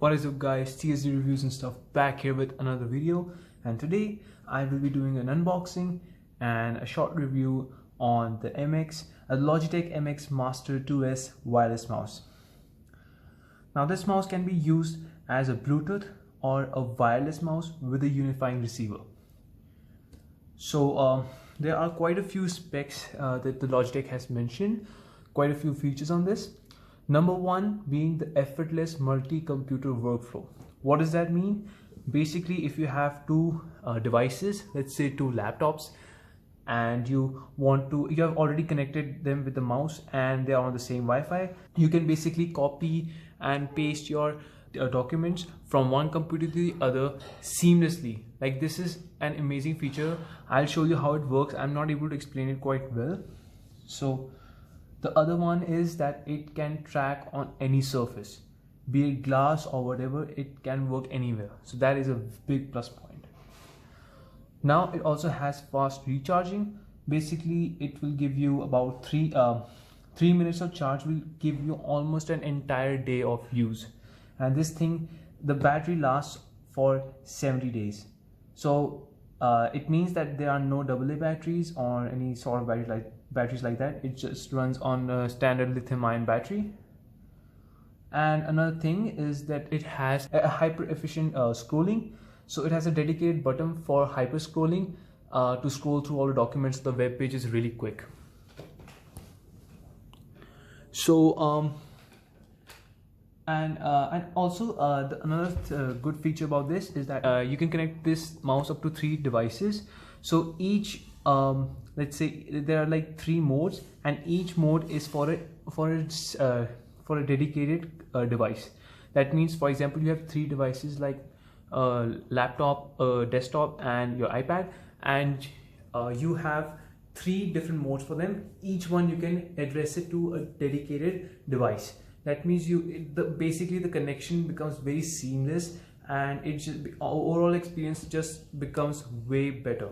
What is up guys, TSD reviews and stuff back here with another video, and today I will be doing an unboxing and a short review on the Logitech MX Master 2S wireless mouse. Now this mouse can be used as a Bluetooth or a wireless mouse with a unifying receiver. So there are quite a few specs that the Logitech has mentioned, quite a few features on this. Number one being the effortless multi-computer workflow. What does that mean? Basically, if you have two devices, let's say two laptops, and you have already connected them with the mouse and they are on the same Wi-Fi, you can basically copy and paste your documents from one computer to the other seamlessly. Like, this is an amazing feature. I'll show you how it works. I'm not able to explain it quite well. So the other one is that it can track on any surface, be it glass or whatever. It can work anywhere, so that is a big plus point. Now it also has fast recharging. Basically it will give you about 3 minutes of charge, will give you almost an entire day of use. And this thing, the battery lasts for 70 days. So it means that there are no AA batteries or any sort of batteries like that. It just runs on a standard lithium-ion battery. And another thing is that it has a hyper efficient scrolling. So it has a dedicated button for hyper scrolling to scroll through all the documents. The web page is really quick. So and also another good feature about this is that you can connect this mouse up to 3 devices. So each let's say there are like 3 modes, and each mode is for a dedicated device. That means, for example, you have 3 devices like laptop, desktop and your iPad, and you have 3 different modes for them. Each one you can address it to a dedicated device. That means basically the connection becomes very seamless, and it just overall experience just becomes way better.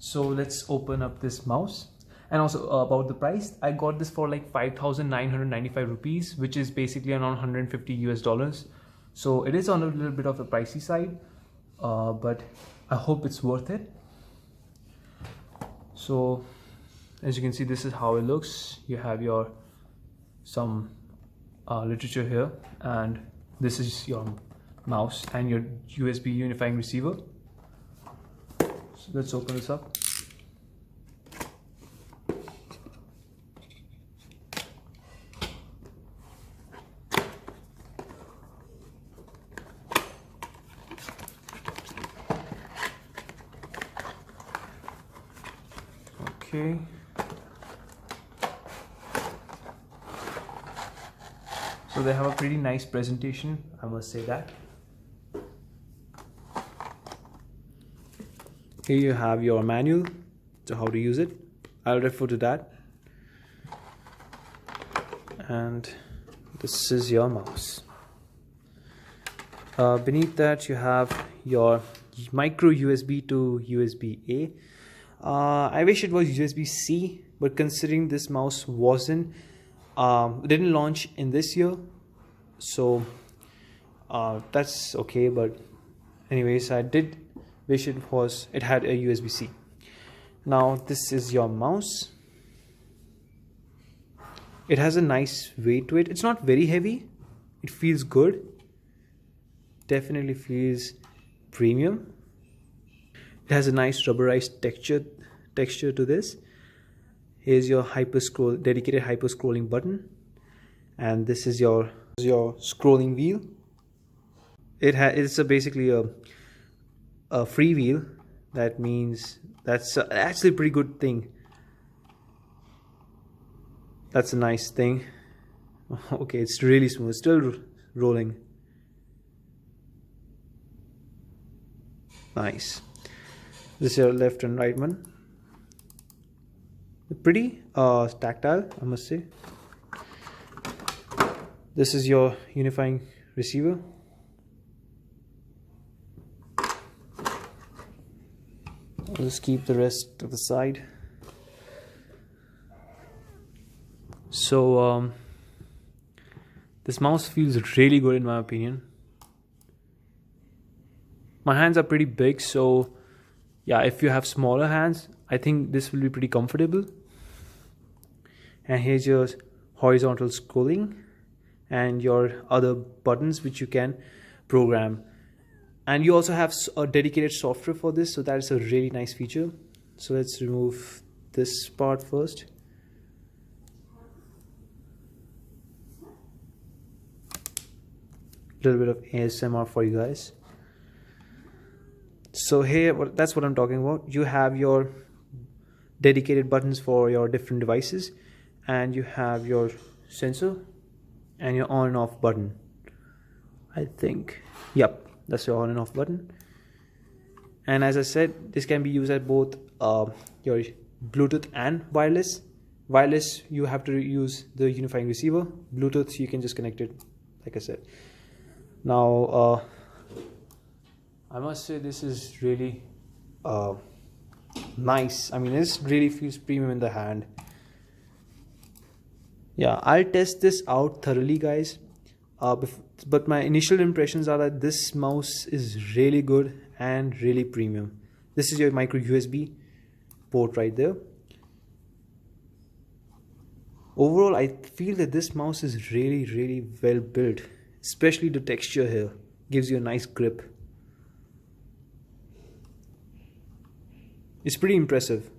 So let's open up this mouse. And also about the price, I got this for like 5,995 rupees, which is basically around $150. So it is on a little bit of the pricey side, but I hope it's worth it. So as you can see, this is how it looks. You have your some literature here, and this is your mouse and your USB unifying receiver. So let's open this up. Okay. So they have a pretty nice presentation, I must say that. Here you have your manual to how to use it. I'll refer to that. And this is your mouse. Beneath that you have your micro USB to USB-A. I wish it was USB-C, but considering this mouse didn't launch in this year, so that's okay. But anyways, I did wish it had a USB-C. Now this is your mouse. It has a nice weight to it. It's not very heavy. It feels good. Definitely feels premium. It has a nice rubberized texture to this. Here's your dedicated hyper scrolling button, and this is your scrolling wheel. It's basically a free wheel. That means that's actually a pretty good thing. That's a nice thing. Okay, it's really smooth, still rolling. Nice. This is your left and right one. Pretty tactile, I must say. This is your unifying receiver. I'll just keep the rest to the side. So This mouse feels really good in my opinion. My hands are pretty big, so yeah, if you have smaller hands, I think this will be pretty comfortable. And here's your horizontal scrolling and your other buttons which you can program. And you also have a dedicated software for this, so that is a really nice feature. So let's remove this part first. A little bit of ASMR for you guys. So here, that's what I'm talking about. You have your dedicated buttons for your different devices, and you have your sensor and your on and off button. I think, yep, that's your on and off button. And as I said, this can be used at both your Bluetooth and wireless. Wireless, you have to use the unifying receiver. Bluetooth, you can just connect it, like I said. Now, I must say this is really nice. I mean, this really feels premium in the hand. Yeah, I'll test this out thoroughly, guys. But my initial impressions are that this mouse is really good and really premium. This is your micro USB port right there. Overall, I feel that this mouse is really well built, especially the texture here gives you a nice grip. It's pretty impressive.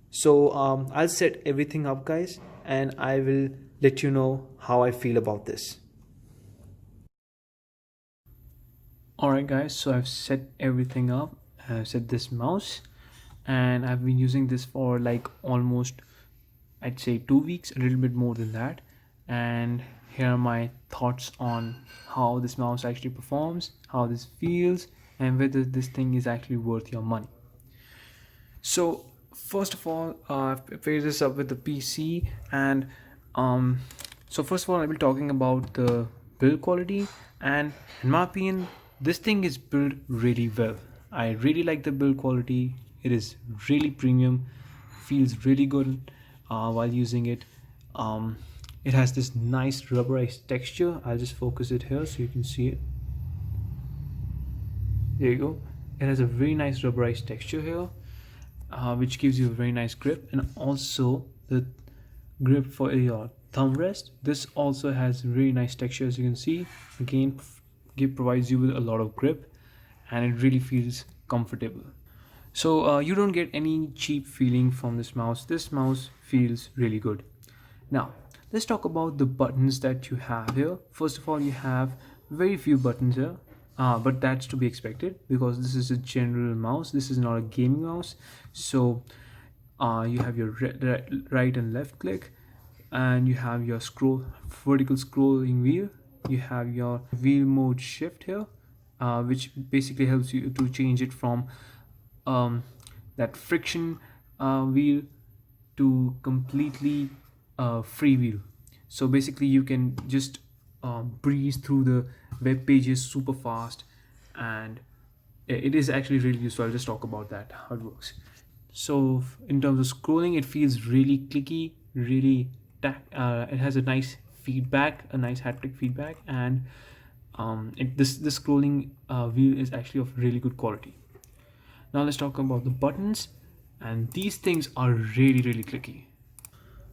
So I'll set everything up, guys, and I will let you know how I feel about this. Alright guys, so I've set everything up. I've set this mouse, and I've been using this for like almost, I'd say 2 weeks, a little bit more than that. And here are my thoughts on how this mouse actually performs, how this feels, and whether this thing is actually worth your money. So first of all, I've paired this up with the PC, and so first of all, I'll be talking about the build quality, and in my opinion, this thing is built really well. I really like the build quality. It is really premium, feels really good while using it. It has this nice rubberized texture. I'll just focus it here so you can see it. There you go. It has a very nice rubberized texture here, which gives you a very nice grip, and also the grip for your thumb rest. This also has really nice texture, as you can see. Again, provides you with a lot of grip, and it really feels comfortable. So you don't get any cheap feeling from this mouse. This mouse feels really good. Now let's talk about the buttons that you have here. First of all, you have very few buttons here, but that's to be expected because this is a general mouse. This is not a gaming mouse. So you have your right and left click, and you have your vertical scrolling wheel. You have your wheel mode shift here, which basically helps you to change it from that friction wheel to completely free wheel. So basically you can just breeze through the web pages super fast, and it is actually really useful. I'll just talk about that, how it works. So in terms of scrolling, it feels really clicky, really it has a nice feedback, a nice haptic feedback, and this scrolling wheel is actually of really good quality. Now let's talk about the buttons, and these things are really clicky.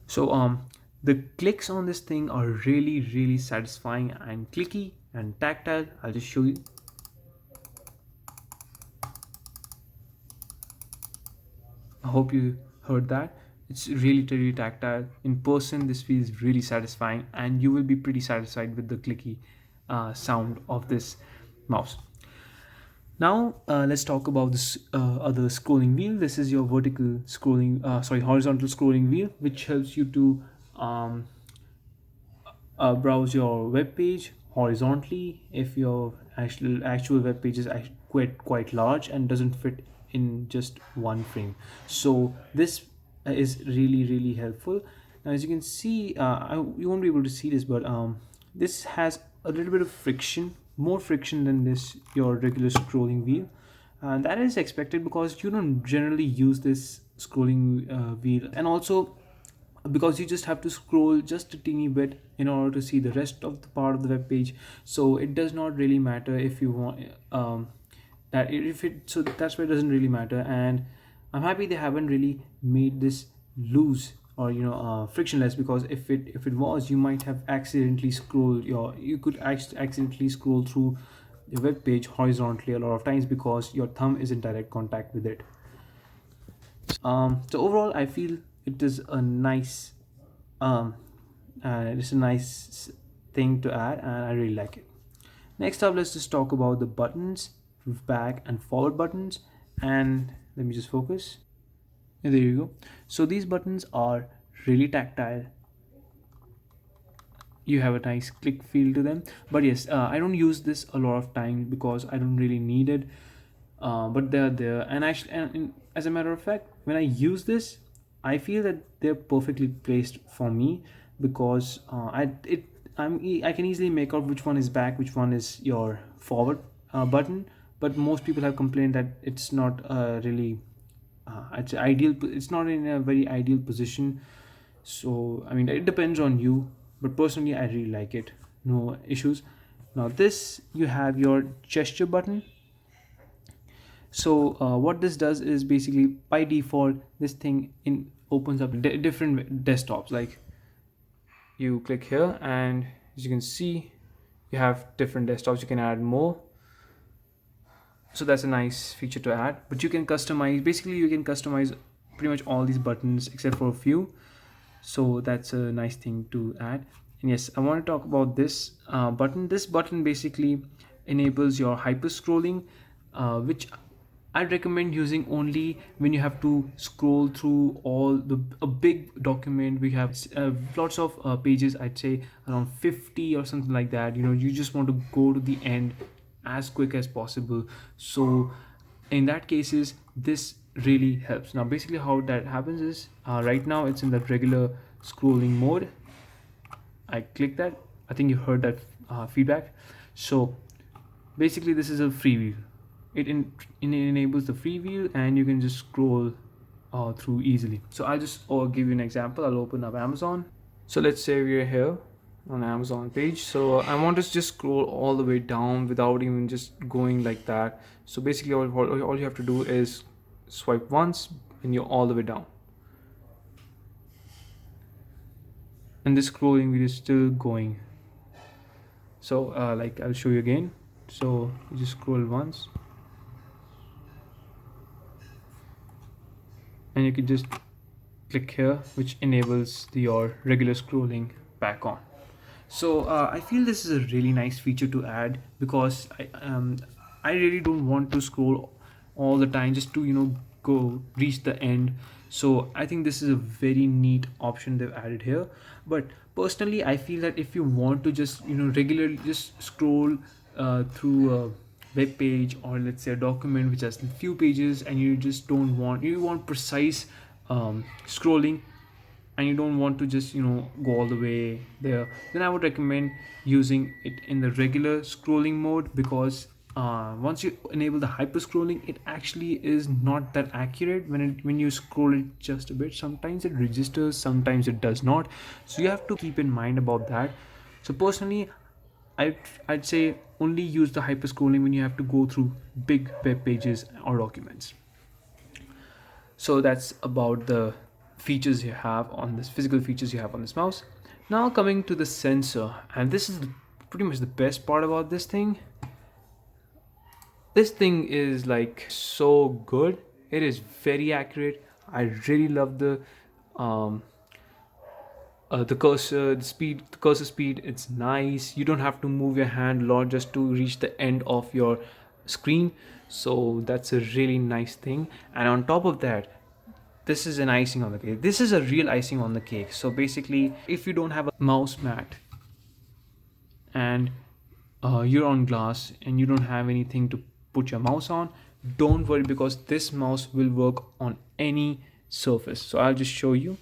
So the clicks on this thing are really satisfying and clicky and tactile. I'll just show you. I hope you heard that. It's really tactile. In person, this feels really satisfying, and you will be pretty satisfied with the clicky sound of this mouse. Now let's talk about this other scrolling wheel. This is your horizontal scrolling wheel, which helps you to browse your web page horizontally if your actual web page is quite large and doesn't fit in just one frame. So this is really helpful. Now as you can see, you won't be able to see this, but this has a little bit of friction, more friction than your regular scrolling wheel, and that is expected because you don't generally use this scrolling wheel. And also because you just have to scroll just a teeny bit in order to see the rest of the part of the web page. So it does not really matter if you want that if it so that's why it doesn't really matter. And I'm happy they haven't really made this loose or frictionless, because if it was, you might have accidentally scrolled your you could accidentally scroll through the web page horizontally a lot of times because your thumb is in direct contact with it. So overall, I feel it is a nice um, it's a nice thing to add, and I really like it. Next up, let's just talk about the buttons, back and forward buttons, and let me just focus. And there you go. So these buttons are really tactile. You have a nice click feel to them, but yes, I don't use this a lot of time because I don't really need it. But they're there, and actually, as a matter of fact, when I use this, I feel that they're perfectly placed for me, because I can easily make out which one is back, which one is your forward button. But most people have complained that it's not really it's ideal. It's not in a very ideal position. So I mean, it depends on you, but personally, I really like it. No issues. Now this, you have your gesture button. So what this does is basically by default this thing in opens up different desktops. Like, you click here, and as you can see, you have different desktops. You can add more, so that's a nice feature to add. But you can customize, basically you can customize pretty much all these buttons except for a few. So that's a nice thing to add. And yes, I want to talk about this button. This button basically enables your hyper scrolling, which I'd recommend using only when you have to scroll through all the a big document. We have lots of pages, I'd say around 50 or something like that. You just want to go to the end as quick as possible. So in that cases, this really helps. Now basically how that happens is, right now it's in the regular scrolling mode. I click that. I think you heard that feedback. So basically this is a freeview. It enables the freeview, and you can just scroll through easily. So I'll just give you an example. I'll open up Amazon. So let's say we're here on Amazon page. So I want to just scroll all the way down without even just going like that. So basically all you have to do is swipe once and you're all the way down. And this scrolling wheel is still going. So like I'll show you again. So you just scroll once, and you can just click here, which enables your regular scrolling back on. So I feel this is a really nice feature to add, because I really don't want to scroll all the time just to go reach the end. So I think this is a very neat option they've added here. But personally, I feel that if you want to just regularly just scroll through a web page, or let's say a document which has a few pages, and you want precise scrolling, and you don't want to just go all the way there, then I would recommend using it in the regular scrolling mode. Because once you enable the hyper scrolling, it actually is not that accurate when you scroll it just a bit. Sometimes it registers, sometimes it does not. So you have to keep in mind about that. So personally, I'd say only use the hyper scrolling when you have to go through big web pages or documents. So that's about the features you have on this physical features you have on this mouse. Now coming to the sensor, and this is pretty much the best part about this thing. This thing is like so good. It is very accurate. I really love the cursor speed. It's nice. You don't have to move your hand a lot just to reach the end of your screen. So that's a really nice thing. And on top of that, this is an icing on the cake. This is a real icing on the cake. So basically, if you don't have a mouse mat, and you're on glass and you don't have anything to put your mouse on, don't worry, because this mouse will work on any surface. So I'll just show you.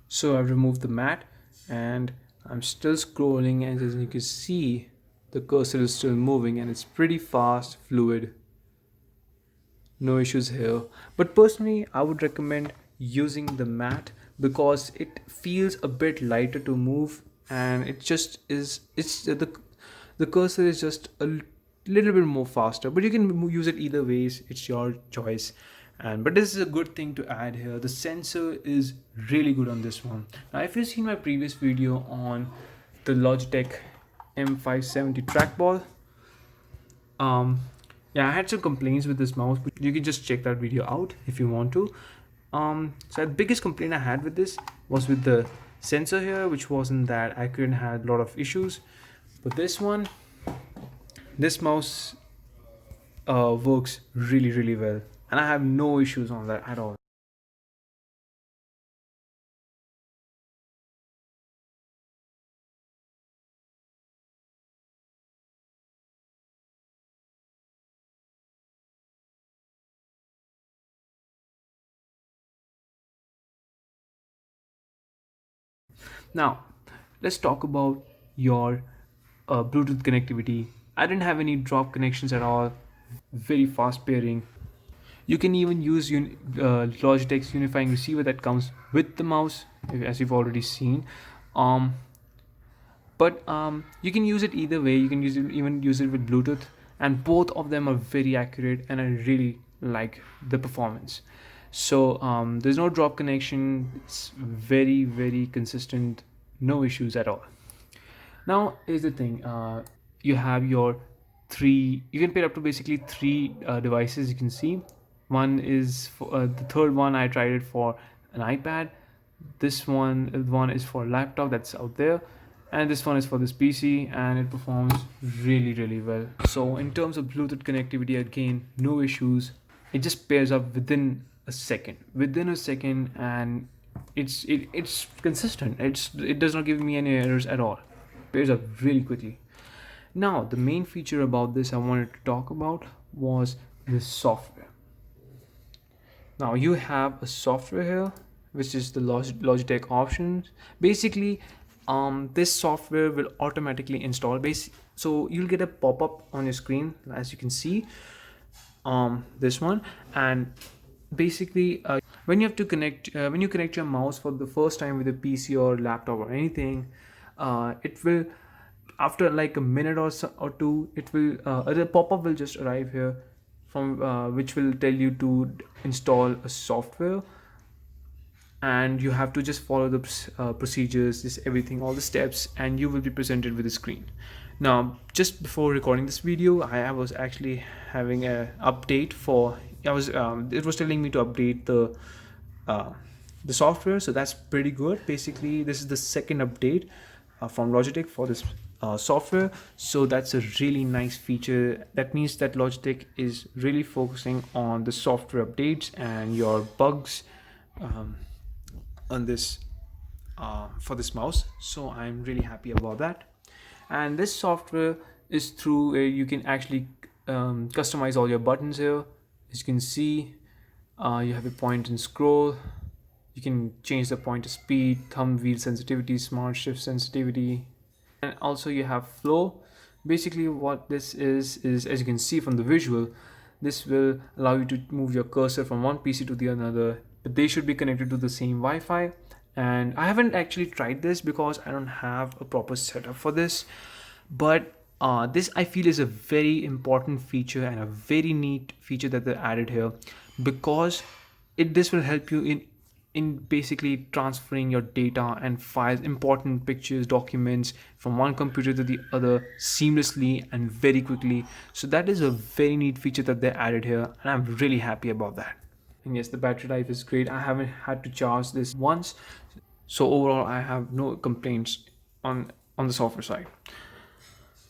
So I've removed the mat, and I'm still scrolling, and as you can see, the cursor is still moving, and it's pretty fast, fluid. No issues here. But personally, I would recommend using the mat because it feels a bit lighter to move, and it just is, the cursor is just a little bit more faster, but you can use it either ways, it's your choice. And but this is a good thing to add here, the sensor is really good on this one. Now if you've seen my previous video on the Logitech M570 trackball, um yeah, I had some complaints with this mouse, but you can just check that video out if you want to. So the biggest complaint I had with this was with the sensor here, which wasn't that accurate and had a lot of issues. But this one, this mouse works really well, and I have no issues on that at all. Now let's talk about your Bluetooth connectivity. I didn't have any drop connections at all, very fast pairing. You can even use Logitech's unifying receiver that comes with the mouse, as you've already seen. Um, but you can use it either way. You can even use it with Bluetooth, and both of them are very accurate, and I really like the performance. So there's no drop connection. It's very consistent, no issues at all. Now is the thing, you have your three, you can pair up to basically three devices. You can see one is for the third one, I tried it for an iPad. This one is for a laptop that's out there, and this one is for this PC, and it performs really well. So in terms of Bluetooth connectivity, again, no issues. It just pairs up within a second, and it's consistent. It does not give me any errors at all. Pairs up really quickly. Now the main feature about this I wanted to talk about was the software. Now you have a software here, which is the Logitech options. Basically, this software will automatically install. So you'll get a pop-up on your screen, as you can see, this one. And basically, when you have to connect, when you connect your mouse for the first time with a PC or laptop or anything, it will, after like a minute or two, it will the pop-up will just arrive here from which will tell you to install a software, and you have to just follow the procedures, just everything, all the steps, and you will be presented with a screen. Now just before recording this video, I was actually having a update for, it was telling me to update the software, so that's pretty good. Basically this is the second update from Logitech for this software, so that's a really nice feature. That means that Logitech is really focusing on the software updates and your bugs on this for this mouse, so I'm really happy about that. And this software is through you can actually customize all your buttons here. As you can see, you have a point and scroll. You can change the pointer speed, thumb wheel sensitivity, smart shift sensitivity, and also you have flow. Basically what this is as you can see from the visual, this will allow you to move your cursor from one PC to the another, but they should be connected to the same Wi-Fi. And I haven't actually tried this because I don't have a proper setup for this, but this I feel is a very important feature and a very neat feature that they added here, because this will help you in basically transferring your data and files, important pictures, documents from one computer to the other seamlessly and very quickly. So that is a very neat feature that they added here, and I'm really happy about that. And yes, the battery life is great. I haven't had to charge this once, so overall I have no complaints on the software side.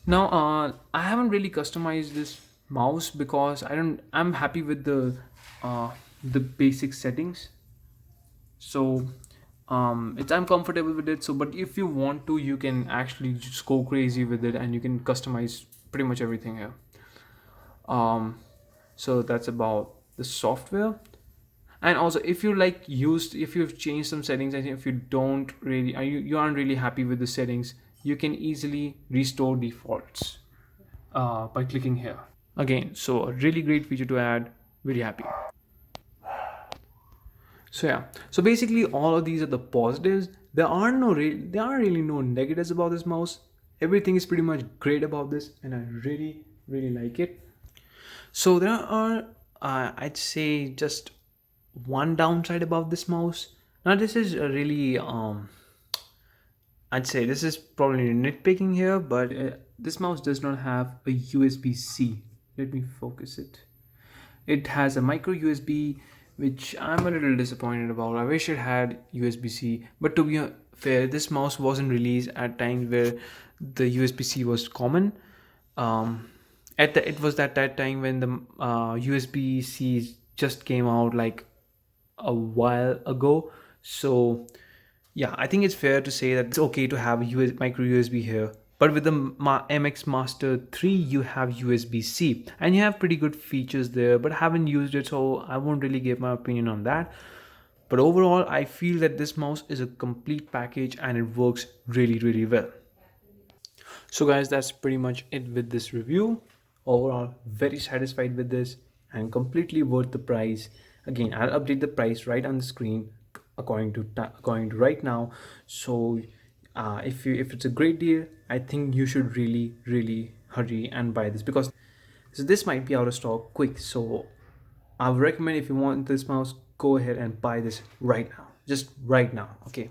Now I haven't really customized this mouse because I'm happy with the basic settings. So I'm comfortable with it. So but if you want to, you can actually just go crazy with it, and you can customize pretty much everything here. So that's about the software. And also, if you've changed some settings, and if you don't really you aren't really happy with the settings, you can easily restore defaults by clicking here again. So a really great feature to add. Very happy. So yeah, so basically all of these are the positives. There are really no negatives about this mouse. Everything is pretty much great about this, and I really like it. So there are, I'd say, just one downside about this mouse. Now this is a really I'd say this is probably nitpicking here, but this mouse does not have a USB-C. Let me focus it. It has a micro USB, which I'm a little disappointed about. I wish it had USB-C, but to be fair, this mouse wasn't released at times where the USB-C was common. Um, it was that time when the USB-C just came out like a while ago. So yeah, I think it's fair to say that it's okay to have a micro USB here. But with the MX Master 3, you have USB-C and you have pretty good features there, but I haven't used it, so I won't really give my opinion on that. But overall, I feel that this mouse is a complete package and it works really well. So guys, that's pretty much it with this review. Overall, very satisfied with this and completely worth the price. Again, I'll update the price right on the screen according to right now. So if it's a great deal, I think you should really hurry and buy this, because this might be out of stock quick. So I would recommend, if you want this mouse, go ahead and buy this right now, just right now. Okay,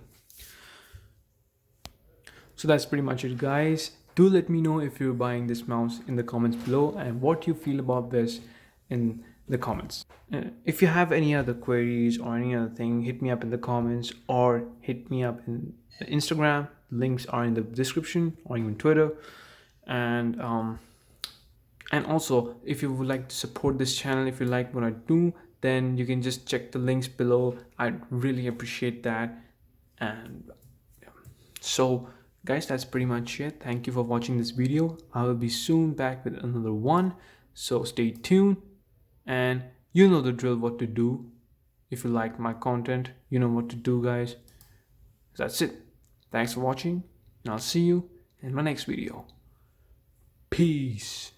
so that's pretty much it, guys. Do let me know if you're buying this mouse in the comments below and what you feel about this in the comments. If you have any other queries or any other thing, hit me up in the comments or hit me up in Instagram. Links are in the description, or even Twitter. And also, if you would like to support this channel, if you like what I do, then you can just check the links below. I'd really appreciate that. And yeah. So guys, that's pretty much it. Thank you for watching this video. I will be soon back with another one, so stay tuned, and you know the drill, what to do. If you like my content, you know what to do, guys. That's it. Thanks for watching, and I'll see you in my next video. Peace.